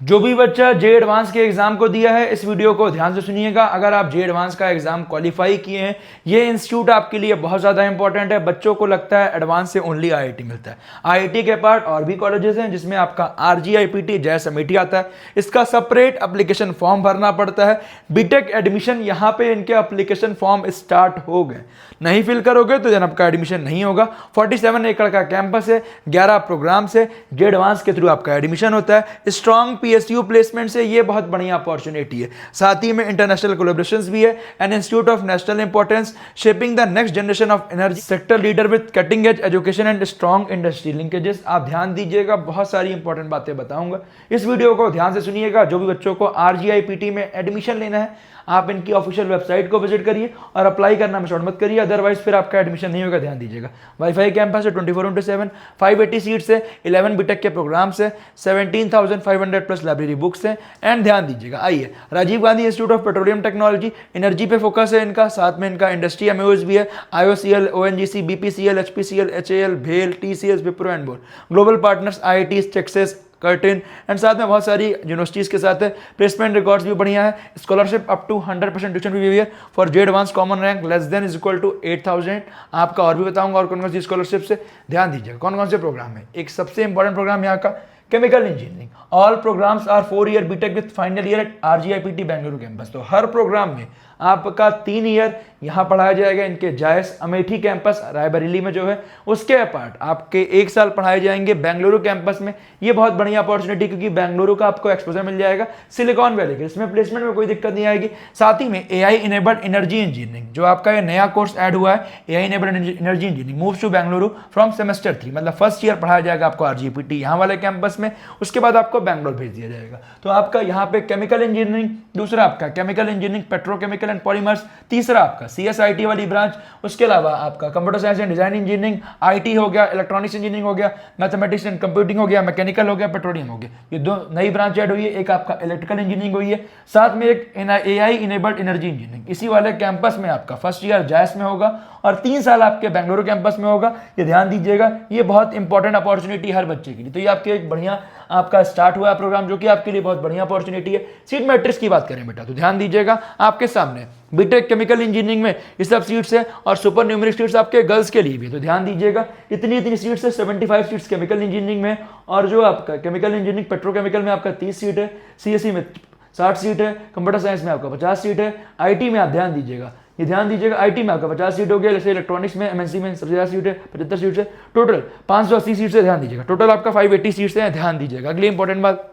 जो भी बच्चा जे एडवांस के एग्जाम को दिया है इस वीडियो को ध्यान से सुनिएगा। अगर आप जे एडवांस का एग्जाम क्वालिफाई किए हैं, ये इंस्टीट्यूट आपके लिए बहुत ज्यादा इंपॉर्टेंट है। बच्चों को लगता है एडवांस से ओनली आईआईटी मिलता है। आईआईटी के पार्ट और भी कॉलेजेस हैं जिसमें आपका आरजीआईपीटी जैस अमेठी आता है। इसका सेपरेट एप्लीकेशन फॉर्म भरना पड़ता है। बीटेक एडमिशन यहाँ पे इनके एप्लीकेशन फॉर्म स्टार्ट हो गए, नहीं फिल करोगे तो आपका एडमिशन नहीं होगा। 47 एकड़ का कैंपस है, 11 प्रोग्राम से जे एडवांस के थ्रू आपका एडमिशन होता है। स्ट्रॉन्ग पीएसयू प्लेसमेंट से ये बहुत बढ़िया अपॉर्चुनिटी है। साथ ही में इंटरनेशनल कोलैबोरेशंस भी है। An institute of national importance, shaping the next generation of energy sector leader with cutting edge education and strong industry linkages. आप ध्यान दीजिएगा, बहुत सारी इंपॉर्टेंट बातें बताऊंगा, इस वीडियो को ध्यान से सुनिएगा। जो भी बच्चों को आरजीआईपीटी में एडमिशन लेना है, आप इनकी ऑफिशियल वेबसाइट को विजिट करिए और अप्लाई करना में शॉर्ट मत करिए, अदरवाइज फिर आपका एडमिशन नहीं होगा। ध्यान दीजिएगा। वाईफाई कैंपस है 24/7, 580 सीट्स है, 11 बीटेक के प्रोग्राम्स है, 17,500 प्लस लाइब्रेरी बुक्स हैं। एंड ध्यान दीजिएगा, आइए Rajiv Gandhi institute of petroleum technology, energy पे फोकस है इनका। साथ में इनका इंडस्ट्री एमओएस भी है, IOCL, ONGC, BPCL, HPCL, HAL, भेल, टीसीएस, विप्रो एंड बोल। Global partners IIT, Texas, Curtin and साथ में बहुत सारी यूनिवर्सिटीज के साथ है। प्लेसमेंट रिकॉर्ड्स भी बढ़िया है। Scholarship up to 100% tuition fee waiver for JEE advance common rank less than is equal to 8,000। आपका और भी बताऊंगा और कौन कौन सी स्कॉलरशिप से। ध्यान दीजिएगा कौन कौन से प्रोग्राम है। एक सबसे इंपॉर्टेंट प्रोग्राम यहाँ का chemical engineering. All programs are 4 year BTech with final year at RGIPT Bengaluru campus. तो हर प्रोग्राम में आपका 3 ईयर यहाँ पढ़ाया जाएगा इनके जायस अमेठी कैंपस रायबरेली में जो है। उसके अपार्ट आपके 1 साल पढ़ाए जाएंगे बेंगलुरु कैंपस में। ये बहुत बढ़िया अपॉर्चुनिटी, क्योंकि बेंगलुरु का आपको एक्सपोजर मिल जाएगा सिलिकॉन वैली के, इसमें प्लेसमेंट में कोई दिक्कत नहीं आएगी। साथ ही में एआई इनेबल्ड एनर्जी इंजीनियरिंग, जो आपका ये नया कोर्स ऐड हुआ है, AI enabled energy engineering moves to Bengaluru from semester 3, मतलब फर्स्ट ईयर पढ़ाया जाएगा आपको आरजीपीटी यहाँ वाले कैंपस में। उसके बाद आपको बैंगलोर भेज दिया जाएगा। तो आपका यहाँ पे केमिकल इंजीनियरिंग, दूसरा आपका chemical engineering petrochemical and polymers, तीसरा आपका सीएसआईटी वाली ब्रांच। उसके अलावा आपका computer science and design engineering, IT हो गया, इलेक्ट्रॉनिक्स इंजीनियरिंग हो गया, मैथमेटिक्स एंड कंप्यूटिंग हो गया, मैकेनिकल हो गया, पेट्रोलियम हो गया। ये 2 नई ब्रांच ऐड हुई है। एक आपका इलेक्ट्रिकल इंजीनियरिंग हुई है, साथ में एक एआई इनेबल्ड एनर्जी इंजीनियरिंग। इसी वाले कैंपस में आपका फर्स्ट ईयर जायस में होगा और 3 साल आपके बेंगलुरु कैंपस में होगा। ये ध्यान दीजिएगा, ये बहुत इंपॉर्टेंट अपॉर्चुनिटी हर बच्चे के लिए। तो ये आपके एक बढ़िया आपका स्टार्ट हुआ है प्रोग्राम, जो कि आपके लिए बहुत बढ़िया अपॉर्चुनिटी है। सीट मैट्रिक्स की बात करें बेटा, तो ध्यान दीजिएगा, आपके सामने बीटेक केमिकल इंजीनियरिंग में ये सब सीट्स है और सुपर न्यूमेरिक सीट्स आपके गर्ल्स के लिए भी। तो ध्यान दीजिएगा, इतनी सीट्स है। 75 सीट्स केमिकल इंजीनियरिंग में, और जो आपका केमिकल इंजीनियरिंग पेट्रोकेमिकल में आपका 30 सीट है, सीएससी में 60 सीट है, कंप्यूटर साइंस में आपका 50 सीट है, आईटी में आप ध्यान दीजिएगा, ये ध्यान दीजिएगा, आईटी में आपका 50 सीट हो गया। जैसे इलेक्ट्रॉनिक्स में, एमएनसी में सबसे ज्यादा सीट है, 75 सीट है, टोटल 580 सीट है। ध्यान दीजिएगा, टोटल आपका 580 सीट्स हैं। ध्यान दीजिएगा। अगली इंपॉर्टेंट बात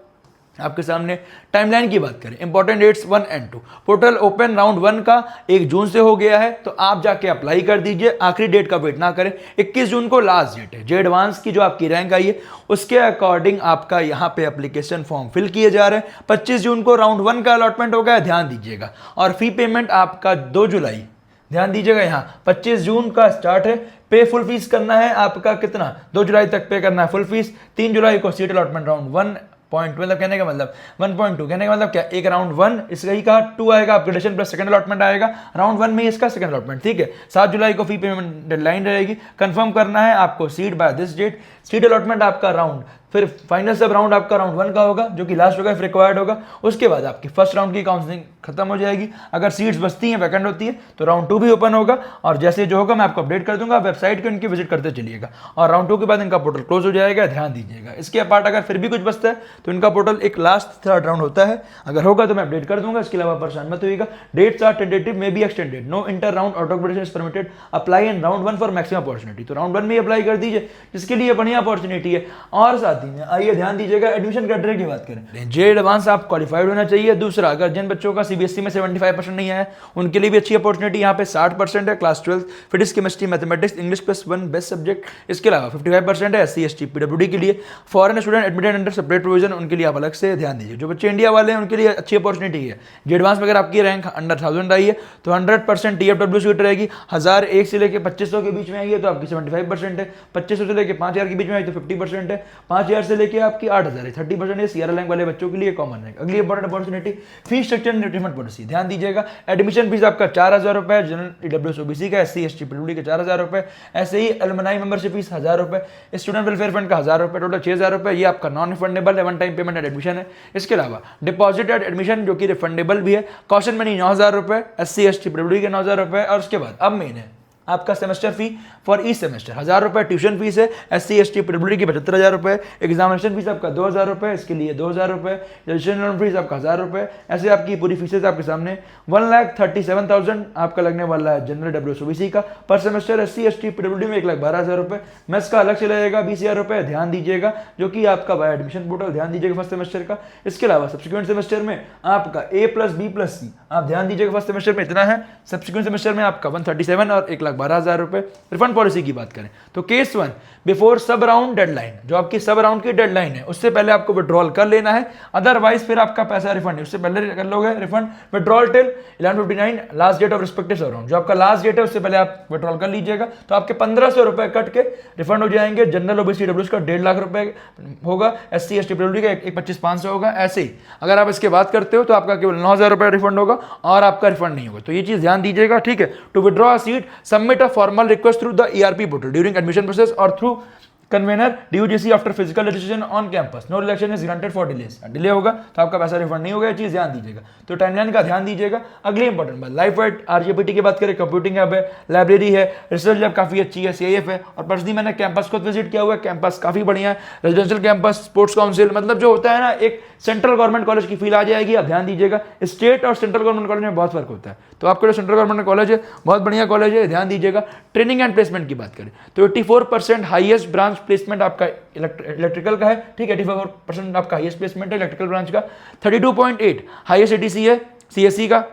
आपके सामने टाइमलाइन की बात करें, इंपॉर्टेंट डेट्स 1 और 2। पोर्टल ओपन राउंड 1 का 1 जून से हो गया है, तो आप जाके अप्लाई कर दीजिए। आखिरी डेट का वेट ना करें, 21 जून को लास्ट डेट है। जे एडवांस की जो आपकी रैंक आई है उसके अकॉर्डिंग आपका यहाँ पे एप्लीकेशन फॉर्म फिल किए जा रहे हैं। 25 जून को राउंड 1 का अलॉटमेंट हो गया, ध्यान दीजिएगा। और फी पेमेंट आपका 2 जुलाई, ध्यान दीजिएगा, यहाँ 25 जून का स्टार्ट है। पे फुल फीस करना है आपका कितना, 2 जुलाई तक पे करना है फुल फीस। 3 जुलाई को सीट अलॉटमेंट राउंड 1 पॉइंट, मतलब कहने का मतलब 1.2, कहने का मतलब क्या, एक राउंड 1 इसका ही का 2 आएगा, अपग्रेडेशन प्लस सेकंड अलॉटमेंट आएगा राउंड 1 में इसका सेकंड अलॉटमेंट। ठीक है, 7 जुलाई को फी पेमेंट डेडलाइन रहेगी। कंफर्म करना है आपको seat by this date. Seat allotment आपका राउंड, फिर फाइनल सब राउंड आपका राउंड 1 का होगा, जो कि लास्ट होगा, फिर रिक्वायर्ड होगा। उसके बाद आपकी फर्स्ट राउंड की काउंसलिंग खत्म हो जाएगी। अगर सीट्स बचती हैं, वैकेंट होती है, तो राउंड 2 भी ओपन होगा। और जैसे जो होगा मैं आपको अपडेट कर दूंगा, वेबसाइट को इनकी विजिट करते चलिएगा। और राउंड 2 के बाद इनका पोर्टल क्लोज हो जाएगा, ध्यान दीजिएगा। इसके अपार्ट अगर फिर भी कुछ बचता है तो इनका पोर्टल एक लास्ट 3rd राउंड होता है, अगर होगा तो मैं अपडेट कर दूंगा। इसके अलावा परेशान मत होइएगा। Dates are tentative, may be extended, no inter round auto updation is permitted, apply in round 1 for maximum opportunity. तो राउंड 1 में अप्लाई कर दीजिए, जिसके लिए बढ़िया अपॉर्चुनिटी है। और साथ ही में आइए ध्यान दीजिएगा, एडमिशन क्राइटेरिया की बात करें। जे एडवांस आप क्वालिफाइड होना चाहिए। दूसरा, अगर जिन बच्चों का सीबीएसई में 75% नहीं आया, उनके लिए भी अच्छी अपॉर्चुनिटी यहाँ पे 60% है। Class 12 physics, chemistry, mathematics, English +1 best subject. इसके अलावा 55% है एससी एसटी पीडब्ल्यूडी के लिए। Foreign student admitted under separate provision, उनके लिए आप अलग से ध्यान दीजिए। जो बच्चे इंडिया वाले हैं उनके लिए अच्छी अपॉर्चुनिटी है। जे एडवांस में अगर आपकी रैंक अंडर 1000 आई है तो 100% टीएफडब्ल्यू सीट रहेगी। 1001 से लेकर 2500 के बीच में आई है तो आपकी 75% है। 2500 से लेकर 5000 के बीच में आई तो 50% है। 5000 5,000 से लेके आपकी 8,000 है। 30% ये सीआरएल रैंक वाले बच्चों के लिए कॉमन है। अगली important opportunity fees structure refund policy, ध्यान दीजिएगा। एडमिशन फीस आपका 4,000 रुपए, जनरल ईडब्ल्यूएस ओबीसी का, एससी एसटी पीडब्ल्यूडी का 4,000 रुपए, ऐसे ही एलुमनाई मेंबरशिप फीस 1,000 रुपए, स्टूडेंट वेलफेयर फंड का 1,000 रुपए, टोटल 6,000 रुपए। ये आपका नॉन रिफंडेबल है, one time payment at admission है। इसके अलावा डिपॉजिट एट एडमिशन जो कि रिफंडेबल भी है, कॉशन मनी 9,000 रुपए, एससी एसटी पीडब्ल्यूडी के 9,000 रुपए। और उसके बाद अब मेन है आपका semester fee for each semester 1,000 रुपए, ट्यूशन फीस है एससी एसटी पीडब्ल्यूडी की 75,000 रुपए, एग्जामिनेशन फीस आपका 2,000 रुपए, इसके लिए 2,000 रुपए, रजिस्ट्रेशन फीस आपका 1,000 रुपए। ऐसे आपकी पूरी फीसेज आपके सामने 1,37,000 आपका लगने वाला है जनरल डब्ल्यूएस ओबीसी का पर सेमेस्टर, एससी एसटी पीडब्ल्यूडी में 1,12,000 रुपए, मेस का अलग से लगेगा 20,000 रुपए, ध्यान दीजिएगा, जो कि आपका बाय एडमिशन पोर्टल, ध्यान दीजिएगा फर्स्ट सेमेस्टर का। इसके अलावा सब्सिक्वेंट सेमेस्टर में आपका ए प्लस बी प्लस सी, आप ध्यान दीजिएगा फर्स्ट सेमेस्टर में इतना है, सब्सिक्वेंट सेमेस्टर में आपका 137 और 1,12,000 रुपए। रिफंड पॉलिसी की बात करें तो केस 1 बिफोर सब राउंड डेडलाइन, जो आपकी सब राउंड की डेडलाइन है उससे पहले आपको विड्रॉल कर लेना है, अदरवाइज फिर आपका पैसा रिफंड है, उससे पहले कर लोगे refund. Withdrawal till 11:59 last date of respective sub round, जो आपका लास्ट डेट है उससे पहले आप विड्रॉल कर लीजिएगा, तो आपके 1,500 रुपए कट के रिफंड हो जाएंगे। जनरल ओबीसी डब्ल्यूएस का 1.5 लाख रुपए होगा, एससी एसटी पीडब्ल्यूडी का 1,25,500 होगा। ऐसे ही अगर आप इसके बात करते हो तो आपका केवल 9,000 रुपए रिफंड होगा और आपका रिफंड नहीं होगा, तो ये चीज ध्यान दीजिएगा, ठीक है। To withdraw a seat submit a formal request through the ERP portal during admission process or through convener DUGC after physical registration on campus. No election is granted for delays. Delay होगा तो आपका पैसा refund नहीं होगा, ये चीज ध्यान दीजिएगा। तो टाइमलाइन का ध्यान दीजिएगा। अगली इंपॉर्टेंट बात, लाइफ एट आरजेपीटी की बात करें, कंप्यूटिंग लैब है, लाइब्रेरी है, रिसर्च लैब काफी अच्छी है, सीआईएफ है, और पर्सनली मैंने कैंपस को विजिट किया हुआ है, कैंपस काफी बढ़िया है, रेजिडेंशियल कैंपस, स्पोर्ट्स काउंसिल, मतलब जो होता है ना एक सेंट्रल गवर्नमेंट कॉलेज की फील आ जाएगी। आप ध्यान दीजिएगा, स्टेट और सेंट्रल गवर्नमेंट कॉलेज में बहुत फर्क होता है, तो आपका जो सेंट्रल गवर्नमेंट कॉलेज है बहुत बढ़िया कॉलेज है, ध्यान दीजिएगा। ट्रेनिंग एंड प्लेसमेंट की बात करें तो 84% हाईएस्ट ब्रांच प्लेसमेंट आपका इलेक्ट्रिकल का है, ठीक है, 84% आपका हाईएस्ट प्लेसमेंट है इलेक्ट्रिकल ब्रांच का, 32.8 हाईएस्ट एटीसी है सीएससी का।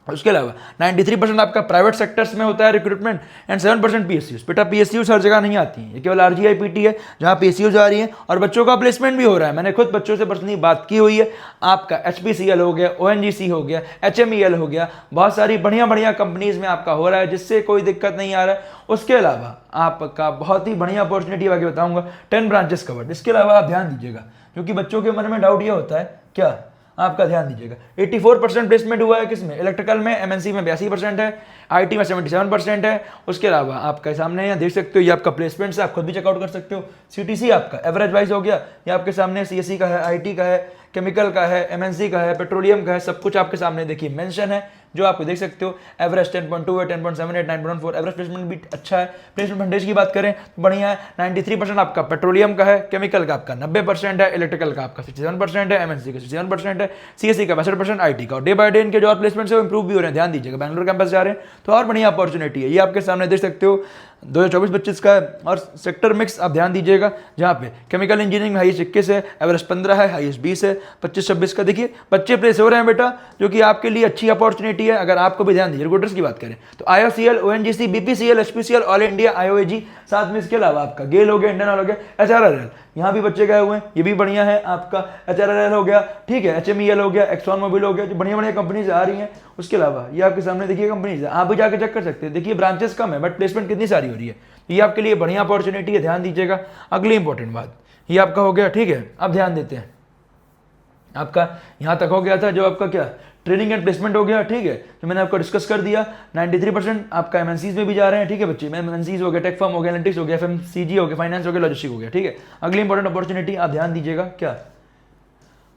उसके अलावा 93% आपका प्राइवेट सेक्टर्स में होता है रिक्रूटमेंट एंड 7% पीएसयूज। बेटा पीएसयूज हर जगह नहीं आती हैं, ये केवल आरजीआईपीटी है जहां पीएसयूज आ रही हैं और बच्चों का प्लेसमेंट भी हो रहा है। मैंने खुद बच्चों से पर्सनली बात की हुई है, आपका एचपीसीएल हो गया, ओएनजीसी हो गया, एचएमईएल हो गया, बहुत सारी बढ़िया बढ़िया कंपनीज में आपका हो रहा है, जिससे कोई दिक्कत नहीं आ रहा है। उसके अलावा आपका बहुत ही बढ़िया अपॉर्चुनिटी आगे बताऊंगा, 10 ब्रांचेस कवर्ड। इसके अलावा आप ध्यान दीजिएगा, क्योंकि बच्चों के मन में डाउट ये होता है क्या, आपका ध्यान दीजिएगा 84% प्लेसमेंट हुआ है किसमें, इलेक्ट्रिकल में, एमएनसी में 82% है, आईटी में 77% है। उसके अलावा आपके सामने यहाँ देख सकते हो, ये आपका प्लेसमेंट से आप खुद भी चेकआउट कर सकते हो। सीटीसी आपका एवरेज वाइज हो गया, ये आपके सामने सीएससी का है, आईटी का है, केमिकल का है, एमएनसी का है, पेट्रोलियम का है, सब कुछ आपके सामने देखिए मेंशन है, जो आपको देख सकते हो। एवरेज 10.2 है, 10.78, 9.4, एवरेज प्लेसमेंट भी अच्छा है। प्लेसमेंट परसेंटेज की बात करें तो बढ़िया है, 93% आपका पेट्रोलियम का है, केमिकल का आपका 90% है, इलेक्ट्रिकल का आपका 67% है, एमएनसी का 67% है, सीएससी का 62%, आईटी का। और डे बाय डे इनके जो और प्लेसमेंट है वो इंप्रूव भी हो रहे हैं, ध्यान दीजिएगा। बैंगलोर कैंपस जा रहे हैं तो और बढ़िया अपॉर्चुनिटी है, ये आपके सामने देख सकते हो 2024-25 का है। और सेक्टर मिक्स आप ध्यान दीजिएगा, जहाँ पे केमिकल इंजीनियरिंग में हाईएस्ट 21 है, एवरेज 15 है, हाईएस्ट 20 है, 25-26 का देखिए बच्चे प्लेस हो रहे हैं बेटा, जो कि आपके लिए अच्छी अपॉर्चुनिटी है। अगर आपको भी ध्यान दीजिए, रिक्रूटर्स की बात करें तो IOCL, ONGC, BPCL, HPCL, Oil India, IOAG, साथ में इसके अलावा आपका गेल हो गया, इंडियन ऑयल हो गया, एचआरआरएल, यहाँ भी बच्चे गए हुए हैं, ये भी बढ़िया है। आपका एचआरआरएल हो गया, ठीक है, एचएमईएल हो गया, एक्सॉन मोबिल हो गया, जो बढ़िया बढ़िया कंपनीज आ रही हैं। उसके अलावा ये आपके सामने देखिए कंपनीज है, आप भी जाकर चेक कर सकते हैं। देखिए ब्रांचेस कम है बट प्लेसमेंट कितनी सारी हो रही है, ये आपके लिए बढ़िया अपॉर्चुनिटी है, ध्यान दीजिएगा। अगली इंपॉर्टेंट बात ये आपका हो गया, ठीक है। अब ध्यान देते हैं, आपका यहाँ तक हो गया था जो आपका क्या ट्रेनिंग एंड प्लेसमेंट हो गया, ठीक है, जो मैंने आपको डिस्कस कर दिया। 93% आपका एमएनसीज में भी जा रहे हैं, ठीक है बच्चे, एमएनसीज हो गया, टेक फर्म हो गया, एनालिटिक्स हो गया, एफएमसीजी हो गया, फाइनेंस हो गया, लॉजिस्टिक हो गया, ठीक है। अगली इंपॉर्टेंट अपॉर्चुनिटी आप ध्यान दीजिएगा, क्या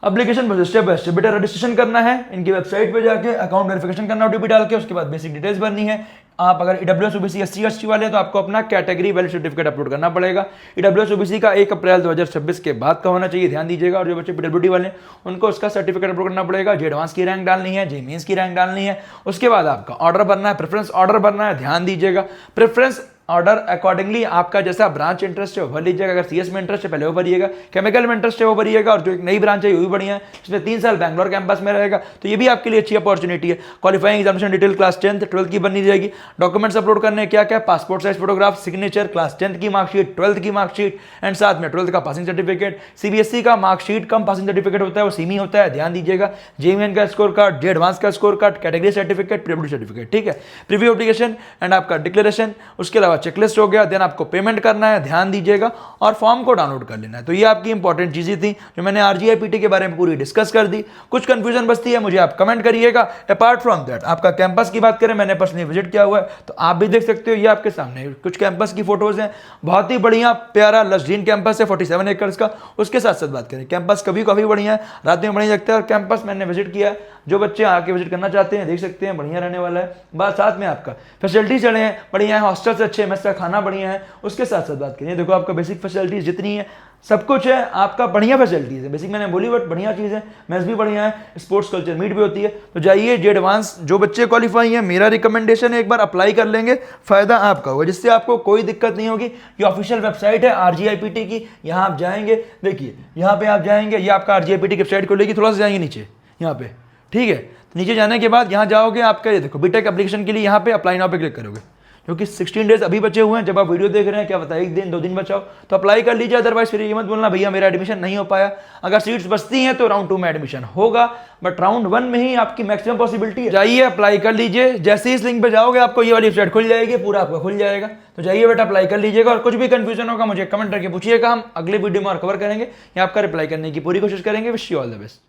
application process step by step. बेटा रजिस्ट्रेशन करना है, इनकी वेबसाइट पे जाके अकाउंट वेरिफिकेशन करना ओटीपी डाल के, उसके बाद बेसिक डिटेल्स भरनी है। आप अगर ईडब्ल्यूएस ओबीसी एससी एसटी वाले हैं तो आपको अपना कैटेगरी वैलिड सर्टिफिकेट अपलोड करना पड़ेगा। ईडब्ल्यूएस ओबीसी का 1 अप्रैल 2026 के बाद का होना चाहिए, ध्यान दीजिएगा। और जो बच्चे पीडब्ल्यूडी वाले हैं उनको उसका सर्टिफिकेट अपलोड करना पड़ेगा। जे एडवांस की रैंक डालनी है, जे मेंस की रैंक डालनी है। उसके बाद आपका ऑर्डर भरना है, प्रेफरेंस ऑर्डर भरना है, ध्यान दीजिएगा। प्रेफरेंस ऑर्डर अकॉर्डिंगली आपका जैसा ब्रांच इंटरेस्ट है वो भर लीजिएगा। अगर सीएस में इंटरेस्ट है पहले वो भरिएगा, केमिकल में इंटरेस्ट है वो भरिएगा। और जो एक नई ब्रांच है वो भी बढ़िया है, इसमें 3 साल बैंगलोर कैंपस में रहेगा, तो ये भी आपके लिए अच्छी अपॉर्चुनिटी है। Qualifying examination detail class 10th 12th की बननी जाएगी। डॉक्यूमेंट्स अपलोड करने क्या क्या, passport size photograph, signature, class 10th की मार्कशीट, 12th की मार्कशीट एंड साथ में 12th का पासिंग सर्टिफिकेट। सीबीएसई का मार्कशीट कम पासिंग सर्टिफिकेट होता है, वो सीमी होता है, ध्यान दीजिएगा। जेईएन का स्कोर कार्ड, जे एडवांस का स्कोर कार्ड, कैटेगरी सर्टिफिकेट, प्रीब्यूड सर्टिफिकेट, ठीक है। प्रीव्यू एप्लीकेशन एंड आपका डिक्लेरेशन। उसके अलावा चेकलिस्ट हो गया। देन आपको पेमेंट करना है, ध्यान दीजिएगा, और फॉर्म को डाउनलोड कर लेना है। तो ये आपकी इंपॉर्टेंट चीज़ें थी जो मैंने RGIPT के बारे में पूरी डिस्कस कर दी। कुछ कंफ्यूजन बचती है मुझे आप कमेंट करिएगा। अपार्ट फ्रॉम दैट आपका कैंपस की बात करें, मैंने पर्सनली विजिट किया हुआ है, तो आप भी देख सकते हो। ये आपके सामने कुछ कैंपस की फोटोज हैं, बहुत ही बढ़िया प्यारा लसडीन कैंपस है 47 एकड़ का। उसके साथ साथ बात करें, कैंपस कभी काफ़ी बढ़िया है, रात में बढ़िया लगता है। और कैंपस मैंने विजिट किया है, जो बच्चे आके विजिट करना चाहते हैं देख सकते हैं, बढ़िया रहने वाला है। बात साथ में आपका फैसिलिटीज चले हैं बढ़िया है, हॉस्टल से अच्छे, मेस का खाना बढ़िया है। उसके साथ साथ बात करिए, देखो आपका बेसिक फैसिलिटीज जितनी है सब कुछ है आपका, बढ़िया फैसिलिटीज है। बेसिक मैंने बोली बट बढ़िया चीज़ है, मेस भी बढ़िया है, स्पोर्ट्स कल्चर मीट भी होती है। तो जाइए जे एडवांस, जो बच्चे क्वालिफाई हैं, मेरा रिकमेंडेशन है एक बार अप्लाई कर लेंगे, फायदा आपका होगा, जिससे आपको कोई दिक्कत नहीं होगी। ये ऑफिशियल वेबसाइट है RGIPT की, यहाँ आप जाएंगे, देखिए यहाँ पे आप जाएंगे, ये आपका RGIPT की वेबसाइट खुलेगी, थोड़ा सा जाएंगे नीचे यहाँ पे, ठीक है। तो नीचे जाने के बाद यहाँ जाओगे, आपका ये देखो बीटेक एप्लीकेशन के लिए यहाँ पे अप्लाई नाउ पे क्लिक करोगे, क्योंकि 16 डेज अभी बचे हुए हैं। जब आप वीडियो देख रहे हैं, क्या पता 1 दिन 2 दिन बचाओ, तो अप्लाई कर लीजिए। अदरवाइज फिर ये मत बोलना भैया मेरा एडमिशन नहीं हो पाया। अगर सीट्स बचती हैं तो राउंड 2 में एडमिशन होगा, बट राउंड 1 में ही आपकी मैक्सिमम पॉसिबिलिटी है। जाइए अप्लाई कर लीजिए, जैसे ही इस लिंक पे जाओगे आपको ये वाली वेबसाइट खुल जाएगी, पूरा आपका खुल जाएगा। तो जाइए बेटा अप्लाई कर लीजिएगा, और कुछ भी कंफ्यूजन होगा मुझे कमेंट करके पूछिएगा, हम अगले वीडियो में और कवर करेंगे या आपका रिप्लाई करने की पूरी कोशिश करेंगे। Wish you all the best.